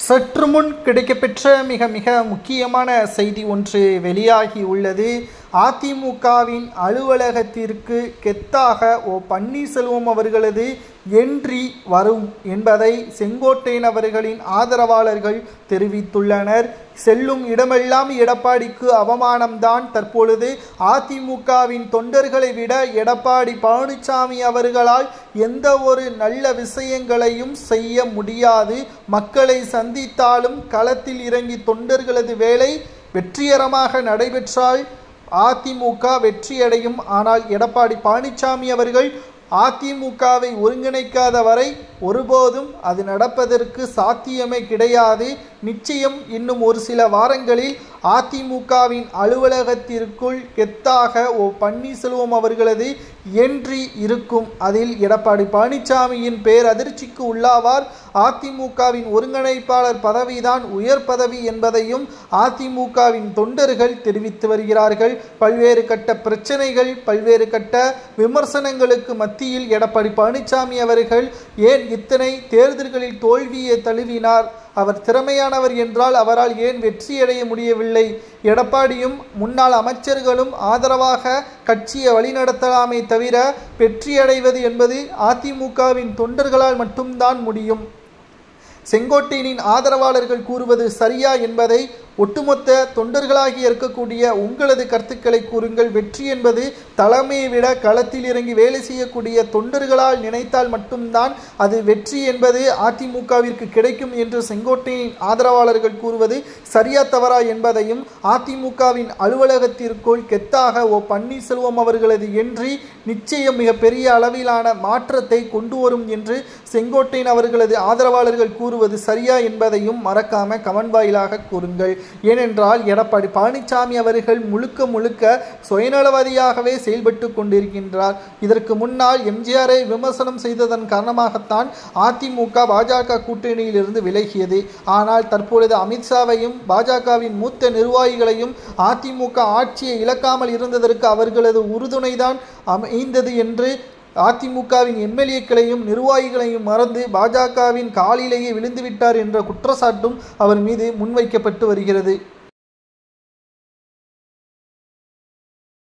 சற்று முன் கிடைக்கப்பெற்ற மிக மிக முக்கியமான செய்தி ஒன்று வெளியாகி உள்ளது. அதிமுகவின் அலுவலகத்திற்கு கெத்தாக பன்னீர்செல்வம் அவர்களது என்ட்ரி வரும் என்பதை செங்கோட்டையன் அவர்களின் ஆதரவாளர்கள் தெரிவித்துள்ளனர். செல்லும் இடமெல்லாம் எடப்பாடிக்கு அவமானம்தான். தற்பொழுது அதிமுகவின் தொண்டர்களை விட எடப்பாடி பழனிசாமி அவர்களால் எந்த ஒரு நல்ல விஷயங்களையும் செய்ய முடியாது. மக்களை சந்தித்தாலும் களத்தில் இறங்கி தொண்டர்களது வேலை வெற்றிகரமாக நடைபெற்றால் அதிமுக வெற்றியடையும். ஆனால் எடப்பாடி பழனிசாமி அவர்கள் அதிமுகவை ஒருங்கிணைக்காத வரை ஒருபோதும் அது நடப்பதற்கு சாத்தியமே கிடையாது. நிச்சயம் இன்னும் ஒரு சில வாரங்களில் அதிமுகவின் அலுவலகத்திற்குள் கெத்தாக பன்னீர்செல்வம் அவர்களது என்ட்ரி இருக்கும். அதில் எடப்பாடி பழனிசாமியின் பேர் அதிர்ச்சிக்கு உள்ளாவார். அதிமுகவின் ஒருங்கிணைப்பாளர் பதவிதான் உயர் பதவி என்பதையும் அதிமுகவின் தொண்டர்கள் தெரிவித்து வருகிறார்கள். பல்வேறு கட்ட பிரச்சனைகள், பல்வேறு கட்ட விமர்சனங்களுக்கு மத்தியில் எடப்பாடி பழனிசாமி அவர்கள் ஏன் இத்தனை தேர்தல்களில் தோல்வியை தழுவினார்? அவர் திறமையானவர் என்றால் அவரால் ஏன் வெற்றியடைய முடியவில்லை? எடப்பாடியும் முன்னாள் அமைச்சர்களும் ஆதரவாக கட்சியை வழிநடத்தலாமே தவிர வெற்றியடைவது என்பது அதிமுகவின் தொண்டர்களால் மட்டும்தான் முடியும். செங்கோட்டையனின் ஆதரவாளர்கள் கூறுவது சரியா என்பதை ஒட்டுமொத்த தொண்டர்களாகி இருக்கக்கூடிய உங்களது கருத்துக்களை கூறுங்கள். வெற்றி என்பது தலைமையை விட களத்தில் இறங்கி வேலை செய்யக்கூடிய தொண்டர்களால் நினைத்தால் மட்டும்தான் அது வெற்றி என்பது அதிமுகவிற்கு கிடைக்கும் என்று செங்கோட்டையனின் ஆதரவாளர்கள் கூறுவது சரியா தவறா என்பதையும், அதிமுகவின் அலுவலகத்திற்குள் கெத்தாக பன்னீர்செல்வம் அவர்களது என்ட்ரி நிச்சயம் மிகப்பெரிய அளவிலான மாற்றத்தை கொண்டு வரும் என்று செங்கோட்டையன் அவர்களது ஆதரவாளர்கள் கூறுவது சரியா என்பதையும் மறக்காம கமெண்ட் வாயிலாக கூறுங்கள். ஏனென்றால் எடப்பாடி பழனிசாமி அவர்கள் முழுக்க முழுக்க சுயநலவாதியாகவே செயல்பட்டு கொண்டிருக்கின்றார். இதற்கு முன்னால் எம்ஜிஆரை விமர்சனம் செய்ததன் காரணமாகத்தான் அதிமுக பாஜக கூட்டணியிலிருந்து விலகியது. ஆனால் தற்பொழுது அமித்ஷாவையும் பாஜகவின் மூத்த நிர்வாகிகளையும் அதிமுக ஆட்சியை இழக்காமல் இருந்ததற்கு அவர்களது உறுதுணைதான் அமைந்தது என்று அதிமுகவின் எம்எல்ஏக்களையும் நிர்வாகிகளையும் மறந்து பாஜகவின் காலிலேயே விழுந்துவிட்டார் என்ற குற்றச்சாட்டும் அவர் மீது முன்வைக்கப்பட்டு வருகிறது.